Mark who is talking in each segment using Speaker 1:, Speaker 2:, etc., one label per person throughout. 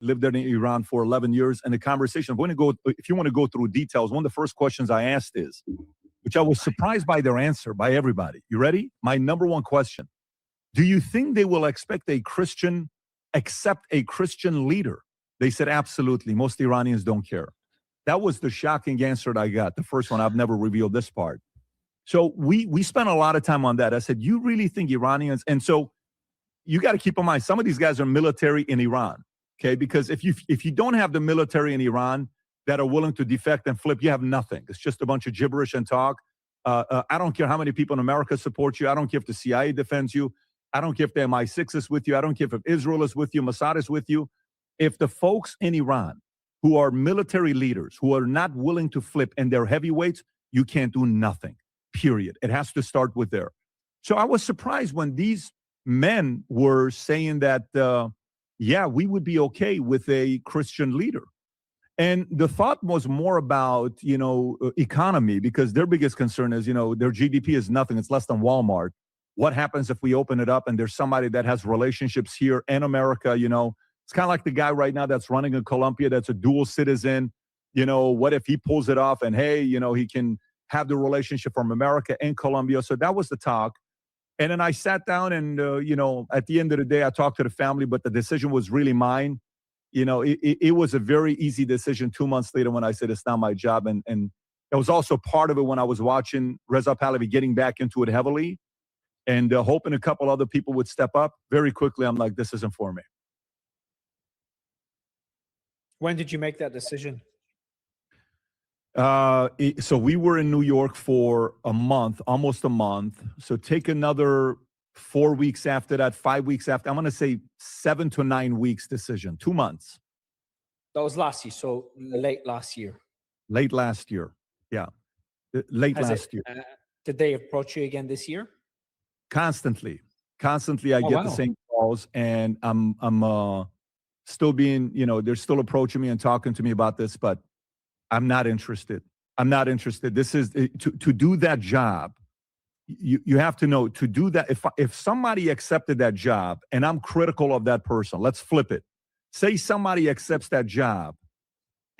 Speaker 1: lived there in Iran for 11 years. And the conversation, if you want to go through details, one of the first questions I asked is, which I was surprised by their answer, by everybody. You ready? My number one question. Do you think they will accept a Christian leader? They said, absolutely. Most Iranians don't care. That was the shocking answer that I got. The first one, I've never revealed this part. So we spent a lot of time on that. I said, you really think Iranians? And so you got to keep in mind, some of these guys are military in Iran, okay? Because if you don't have the military in Iran that are willing to defect and flip, you have nothing. It's just a bunch of gibberish and talk. I don't care how many people in America support you. I don't care if the CIA defends you. I don't care if the MI6 is with you. I don't care if Israel is with you, Mossad is with you. If the folks in Iran who are military leaders, who are not willing to flip and they're heavyweights, you can't do nothing, period. It has to start with there. So I was surprised when these men were saying that, yeah, we would be okay with a Christian leader. And the thought was more about, economy, because their biggest concern is, their GDP is nothing. It's less than Walmart. What happens if we open it up and there's somebody that has relationships here in America? It's kind of like the guy right now that's running in Colombia that's a dual citizen. What if he pulls it off and, hey, he can have the relationship from America and Colombia? So that was the talk. And then I sat down and, at the end of the day, I talked to the family, but the decision was really mine. It was a very easy decision 2 months later when I said it's not my job. And it was also part of it when I was watching Reza Pahlavi getting back into it heavily and hoping a couple other people would step up. Very quickly, I'm like, this isn't for me.
Speaker 2: When did you make that decision?
Speaker 1: So we were in New York for a month, almost a month. So take another 4 weeks after that, 5 weeks after. I'm going to say 7 to 9 weeks decision, 2 months.
Speaker 2: That was last year. So late last year.
Speaker 1: Late last year. Yeah. Last year.
Speaker 2: Did they approach you again this year?
Speaker 1: Constantly. I get the same calls, and I'm still being, they're still approaching me and talking to me about this, but I'm not interested. This is to do that job. You have to know, to do that. If somebody accepted that job and I'm critical of that person, let's flip it. Say somebody accepts that job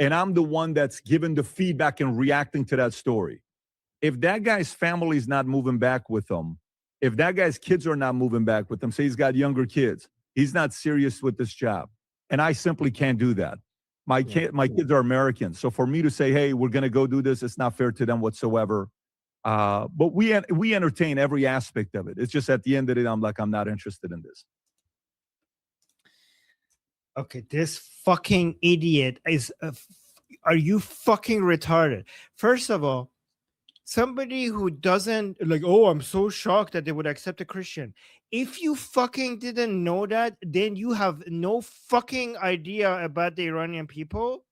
Speaker 1: and I'm the one that's giving the feedback and reacting to that story. If that guy's family is not moving back with him, if that guy's kids are not moving back with him, say he's got younger kids, he's not serious with this job. And I simply can't do that. My kids are Americans. So for me to say, hey, we're going to go do this, it's not fair to them whatsoever. But we entertain every aspect of it. It's just at the end of it, I'm like, I'm not interested in this.
Speaker 3: Okay, this fucking idiot is, are you fucking retarded? First of all, somebody who doesn't I'm so shocked that they would accept a Christian. If you fucking didn't know that, then you have no fucking idea about the Iranian people.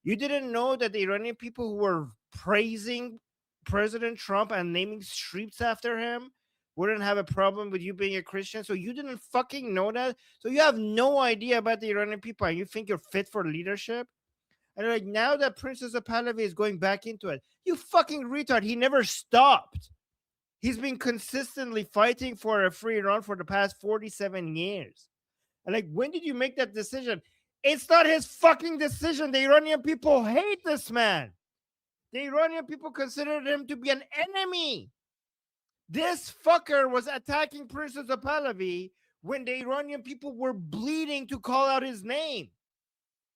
Speaker 3: You didn't know that the Iranian people who were praising President Trump and naming streets after him wouldn't have a problem with you being a Christian. So you didn't fucking know that. So you have no idea about the Iranian people and you think you're fit for leadership. And now that Princess of Pahlavi is going back into it, you fucking retard. He never stopped. He's been consistently fighting for a free Iran for the past 47 years. And when did you make that decision? It's not his fucking decision. The Iranian people hate this man. The Iranian people consider him to be an enemy. This fucker was attacking Princess of Pahlavi when the Iranian people were bleeding to call out his name.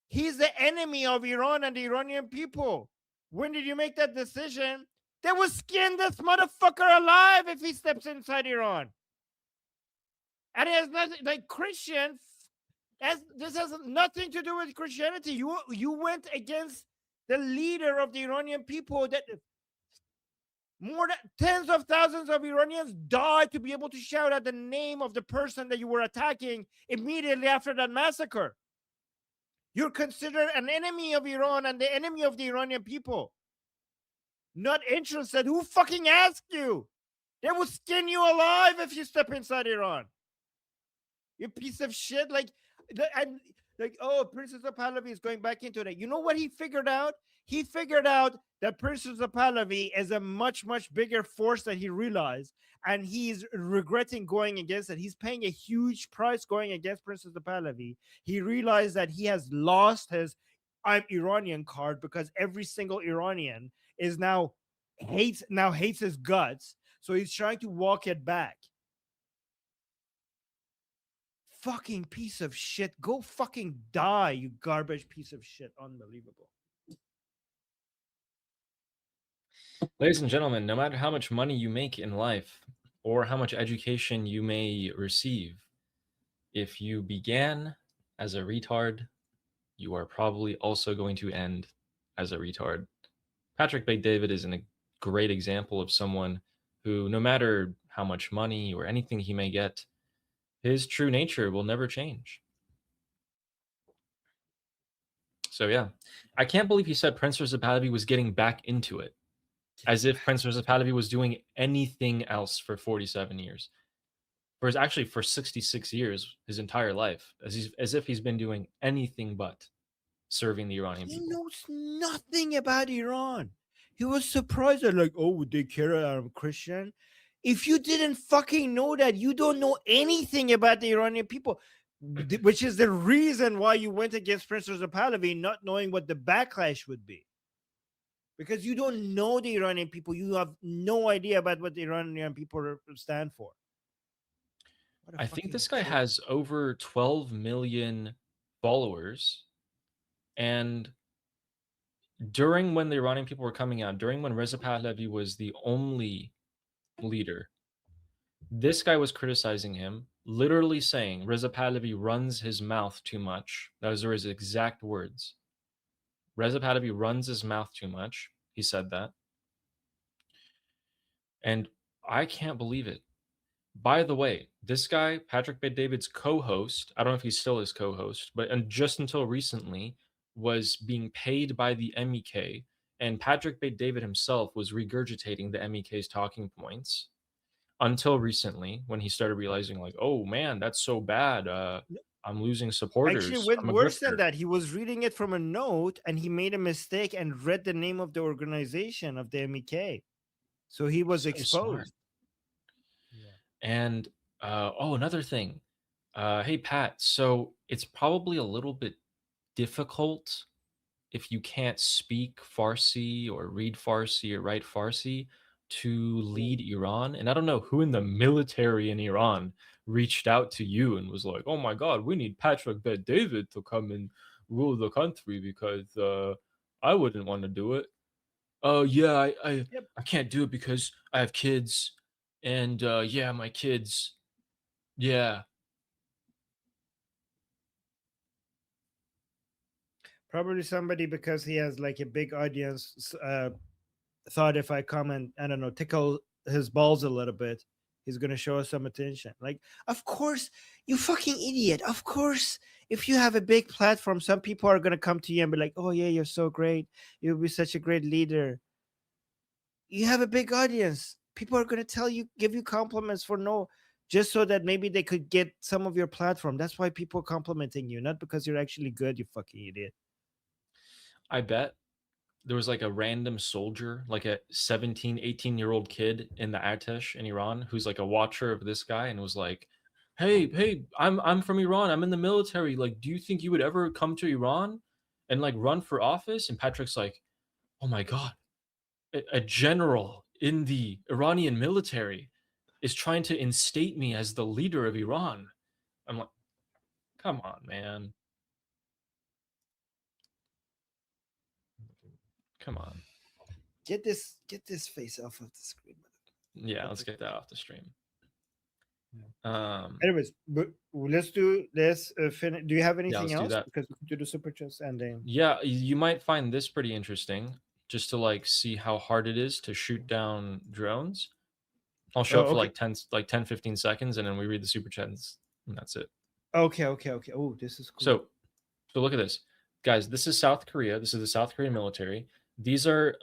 Speaker 3: He's the enemy of Iran and the Iranian people. When did you make that decision? They will skin this motherfucker alive if he steps inside Iran. And it has nothing, Christian, this has nothing to do with Christianity. You went against the leader of the Iranian people that more than tens of thousands of Iranians died to be able to shout out the name of the person that you were attacking immediately after that massacre. You're considered an enemy of Iran and the enemy of the Iranian people. Not interested. Who fucking asked you? They will skin you alive if you step inside Iran. You piece of shit. And Like, oh, Princess of Pahlavi is going back into that. You know what he figured out? He figured out that Princess of Pahlavi is a much, much bigger force than he realized. And he's regretting going against it. He's paying a huge price going against Princess of Pahlavi. He realized that he has lost his I'm Iranian card because every single Iranian is now hates his guts. So he's trying to walk it back. Fucking piece of shit. Go fucking die, you garbage piece of shit. Unbelievable.
Speaker 4: Ladies and gentlemen, no matter how much money you make in life or how much education you may receive, if you began as a retard, you are probably also going to end as a retard. Patrick Bet-David is a great example of someone who, no matter how much money or anything he may get, his true nature will never change. So yeah, I can't believe he said Prince Reza Pahlavi was getting back into it, as if Prince Reza Pahlavi was doing anything else for 47 years. Actually for 66 years, his entire life, as if he's been doing anything but serving the Iranian people.
Speaker 3: He knows nothing about Iran. He was surprised that, like, oh, would they care that I'm Christian? If you didn't fucking know that, you don't know anything about the Iranian people, which is the reason why you went against Prince Reza Pahlavi, not knowing what the backlash would be. Because you don't know the Iranian people. You have no idea about what the Iranian people stand for.
Speaker 4: I think this guy has over 12 million followers. And during when the Iranian people were coming out, during when Reza Pahlavi was the only leader, this guy was criticizing him, literally saying Reza Pahlavi runs his mouth too much. Those are his exact words. Reza Pahlavi runs his mouth too much. He said that. And I can't believe it. By the way, this guy, Patrick Bet-David's co-host, I don't know if he's still his co-host, but just until recently was being paid by the MEK, and Patrick Bet-David himself was regurgitating the MEK's talking points until recently when he started realizing, like, oh man, that's so bad. I'm losing supporters.
Speaker 3: Actually, went worse than that. He was reading it from a note and he made a mistake and read the name of the organization of the MEK. So he was exposed.
Speaker 4: Smart. Yeah. And another thing. Hey Pat, so it's probably a little bit difficult if you can't speak Farsi or read Farsi or write Farsi to lead Iran. And I don't know who in the military in Iran reached out to you and was like, oh my God, we need Patrick Bet-David to come and rule the country because I wouldn't want to do it. Oh yeah, I can't do it because I have kids. And yeah, my kids. Yeah.
Speaker 3: Probably somebody, because he has like a big audience, thought if I come and, I don't know, tickle his balls a little bit, he's going to show us some attention. Like, of course, you fucking idiot. Of course, if you have a big platform, some people are going to come to you and be like, oh yeah, you're so great. You'll be such a great leader. You have a big audience. People are going to tell you, give you compliments just so that maybe they could get some of your platform. That's why people are complimenting you, not because you're actually good, you fucking idiot.
Speaker 4: I bet there was like a random soldier, like a 17, 18-year-old kid in the Artesh in Iran who's like a watcher of this guy and was like, hey, I'm from Iran. I'm in the military. Like, do you think you would ever come to Iran and like run for office? And Patrick's like, oh my God, a general in the Iranian military is trying to instate me as the leader of Iran. I'm like, come on, man. Come on.
Speaker 3: Get this face off of the screen.
Speaker 4: Yeah, let's get that off the stream.
Speaker 3: Anyways, but let's finish. Do you have anything else?
Speaker 4: Do
Speaker 3: because we can do the super chats and then.
Speaker 4: Yeah, you might find this pretty interesting, just to like see how hard it is to shoot down drones. I'll show it for like 10, 15 seconds, and then we read the super chats, and that's it.
Speaker 3: Okay. Oh, this is cool.
Speaker 4: So look at this, guys. This is South Korea. This is the South Korean military. These are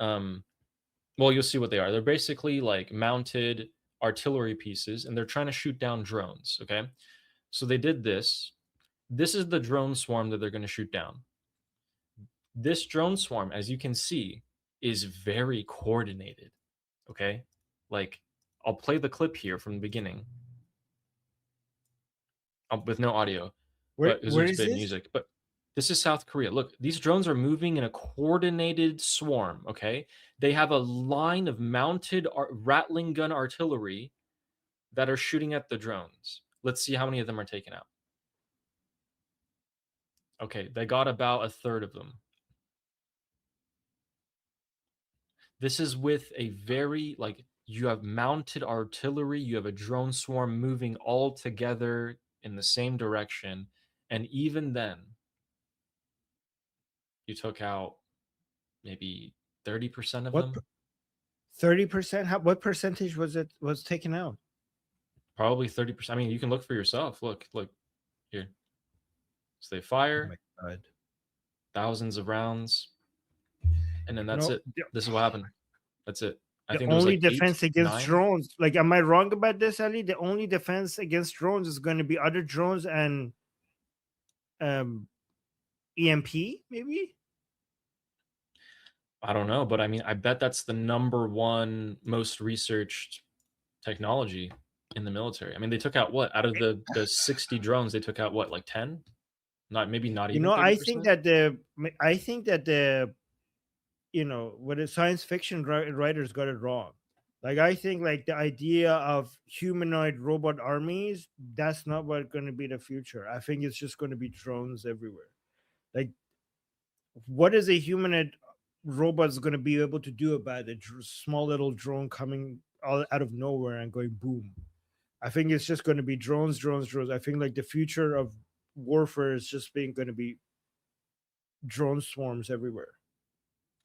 Speaker 4: well, you'll see what they are. They're basically like mounted artillery pieces, and they're trying to shoot down drones. Okay, so they did this. This is the drone swarm that they're going to shoot down. This drone swarm, as you can see, is very coordinated. Okay, like I'll play the clip here from the beginning with no audio,
Speaker 3: Where
Speaker 4: but because
Speaker 3: where
Speaker 4: there's a
Speaker 3: is
Speaker 4: bit of
Speaker 3: this?
Speaker 4: music. But this is South Korea. Look, these drones are moving in a coordinated swarm. Okay, they have a line of mounted rattling gun artillery that are shooting at the drones. Let's see how many of them are taken out. Okay, they got about a third of them. This is with a very, like, you have mounted artillery, you have a drone swarm moving all together in the same direction, and even then, you took out maybe 30% of
Speaker 3: What
Speaker 4: them.
Speaker 3: 30%? What percentage was taken out?
Speaker 4: Probably 30%. I mean, you can look for yourself. Look here. So they fire
Speaker 3: God.
Speaker 4: thousands of rounds, and then that's
Speaker 3: No,
Speaker 4: it. This is what happened. That's it. I
Speaker 3: the
Speaker 4: think there was
Speaker 3: only
Speaker 4: like 8,
Speaker 3: defense against
Speaker 4: 9.
Speaker 3: drones, like, am I wrong about this, Ali? The only defense against drones is going to be other drones and EMP, maybe?
Speaker 4: I don't know, but I mean, I bet that's the number one most researched technology in the military. I mean, they took out what out of the 60 drones, they took out what, like 10? Not even
Speaker 3: I
Speaker 4: 30%.
Speaker 3: think that the what the science fiction writers got it wrong. Like, I think, like, the idea of humanoid robot armies, that's not what's going to be the future. I think it's just going to be drones everywhere. Like, what is a humanoid robot's going to be able to do about a small little drone coming out of nowhere and going boom? I think it's just going to be drones. I think, like, the future of warfare is just going to be drone swarms everywhere.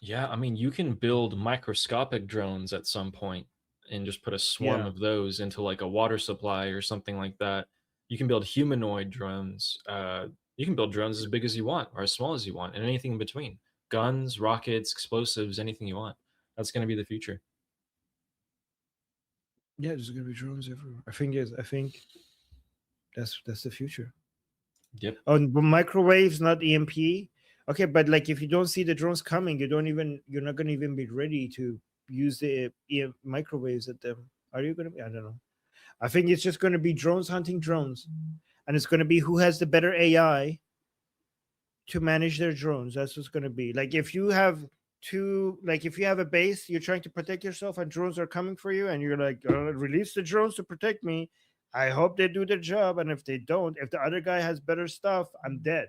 Speaker 4: Yeah, I mean, you can build microscopic drones at some point and just put a swarm
Speaker 3: Yeah.
Speaker 4: of those into like a water supply or something like that. You can build humanoid drones. You can build drones as big as you want or as small as you want, and anything in between. Guns, rockets, explosives, anything you want. That's going to be the future.
Speaker 3: Yeah, there's going to be drones everywhere. I think that's the future.
Speaker 4: Yep.
Speaker 3: Oh, but microwaves, not EMP. Okay, but, like, if you don't see the drones coming, you're not going to even be ready to use the microwaves at them. Are you going to be? I don't know. I think it's just going to be drones hunting drones, and it's going to be who has the better AI to manage their drones. That's what's going to be. Like, if you have a base, you're trying to protect yourself, and drones are coming for you, and you're like, release the drones to protect me. I hope they do their job, and if they don't, if the other guy has better stuff, I'm dead.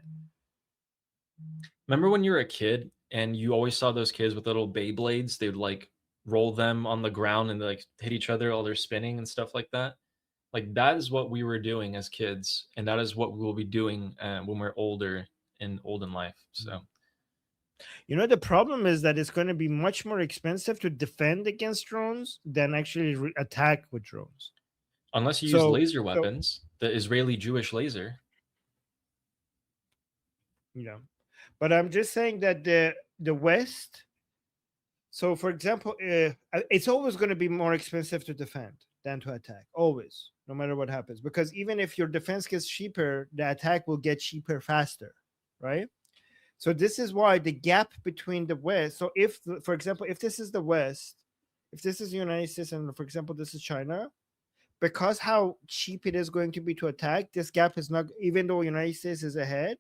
Speaker 4: Remember when you were a kid and you always saw those kids with little Beyblades? They would like roll them on the ground and like hit each other while they're spinning and stuff like that. Like that is what we were doing as kids, and that is what we will be doing when we're older and old in life. So,
Speaker 3: The problem is that it's going to be much more expensive to defend against drones than actually attack with drones.
Speaker 4: unless you use laser weapons, the Israeli Jewish laser.
Speaker 3: But I'm just saying that the West. So, for example, it's always going to be more expensive to defend than to attack. Always, no matter what happens. Because even if your defense gets cheaper, the attack will get cheaper faster, right? So this is why the gap between the West. So if, for example, if this is the West, if this is the United States, and, for example, this is China, because how cheap it is going to be to attack, this gap is not, even though United States is ahead,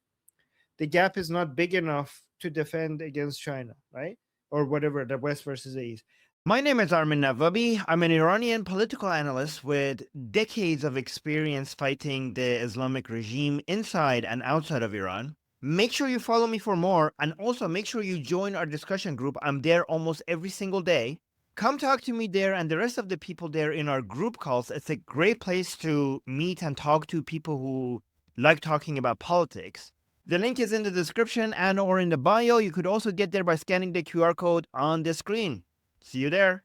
Speaker 3: the gap is not big enough to defend against China, right? Or whatever, the West versus the East. My name is Armin Navabi. I'm an Iranian political analyst with decades of experience fighting the Islamic regime inside and outside of Iran. Make sure you follow me for more, and also make sure you join our discussion group. I'm there almost every single day. Come talk to me there and the rest of the people there in our group calls. It's a great place to meet and talk to people who like talking about politics. The link is in the description and or in the bio. You could also get there by scanning the QR code on the screen. See you there.